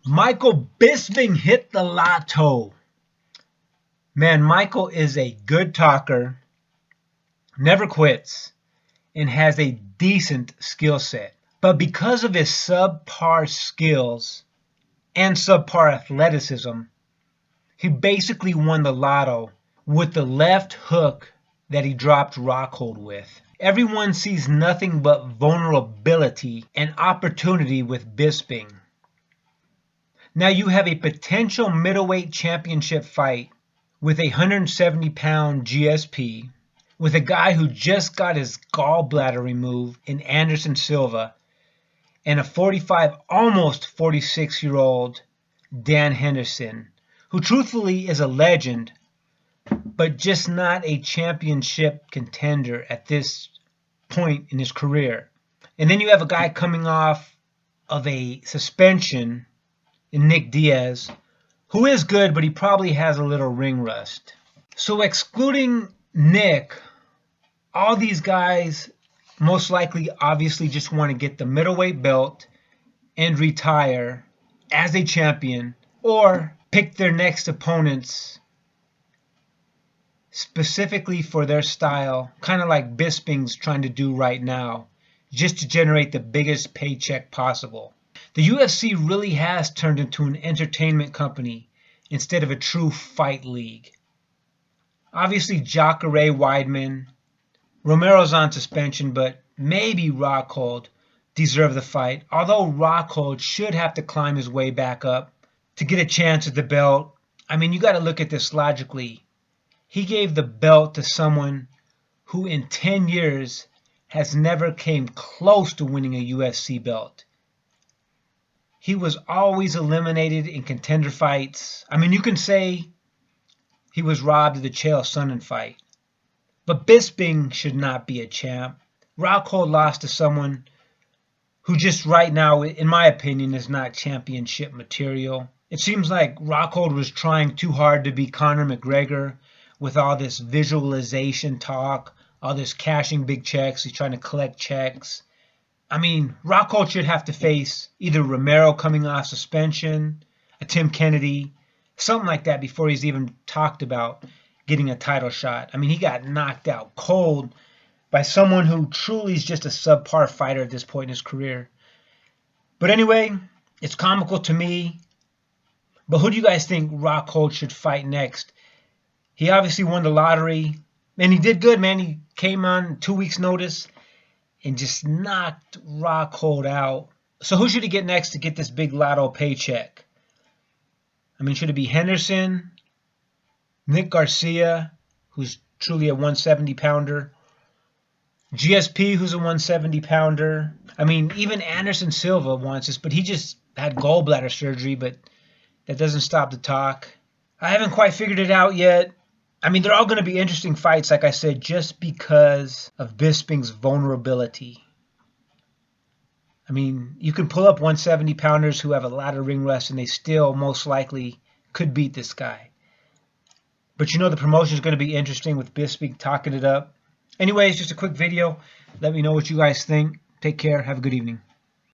Michael Bisping hit the lotto. Man, Michael is a good talker, never quits, and has a decent skill set. But because of his subpar skills and subpar athleticism, he basically won the lotto with the left hook that he dropped Rockhold with. Everyone sees nothing but vulnerability and opportunity with Bisping. Now you have a potential middleweight championship fight with a 170-pound GSP, with a guy who just got his gallbladder removed in Anderson Silva, and a 45, almost 46-year-old Dan Henderson, who truthfully is a legend, but just not a championship contender at this point in his career. And then you have a guy coming off of a suspension in Nick Diaz, who is good, but he probably has a little ring rust. So excluding Nick, all these guys most likely obviously just want to get the middleweight belt and retire as a champion, or pick their next opponents specifically for their style, kind of like Bisping's trying to do right now, just to generate the biggest paycheck possible. The UFC really has turned into an entertainment company instead of a true fight league. Obviously, Jacare Weidman, Romero's on suspension, but maybe Rockhold deserved the fight, although Rockhold should have to climb his way back up to get a chance at the belt. I mean, you got to look at this logically. He gave the belt to someone who in 10 years has never came close to winning a UFC belt. He was always eliminated in contender fights. I mean, you can say he was robbed of the Chael Sonnen fight. But Bisping should not be a champ. Rockhold lost to someone who just right now, in my opinion, is not championship material. It seems like Rockhold was trying too hard to be Conor McGregor with all this visualization talk, all this cashing big checks. He's trying to collect checks. I mean, Rockhold should have to face either Romero coming off suspension, a Tim Kennedy, something like that before he's even talked about getting a title shot. I mean, he got knocked out cold by someone who truly is just a subpar fighter at this point in his career. But anyway, it's comical to me. But who do you guys think Rockhold should fight next? He obviously won the lottery, and he did good, man. He came on 2 weeks' notice and just knocked Rockhold out. So who should he get next to get this big lotto paycheck? I mean, should it be Henderson, Nick Garcia, who's truly a 170-pounder, GSP, who's a 170-pounder? I mean, even Anderson Silva wants this, but he just had gallbladder surgery, but that doesn't stop the talk. I haven't quite figured it out yet. I mean, they're all going to be interesting fights, like I said, just because of Bisping's vulnerability. I mean, you can pull up 170-pounders who have a lot of ring rust, and they still most likely could beat this guy. But you know the promotion is going to be interesting with Bisping talking it up. Anyways, just a quick video. Let me know what you guys think. Take care. Have a good evening.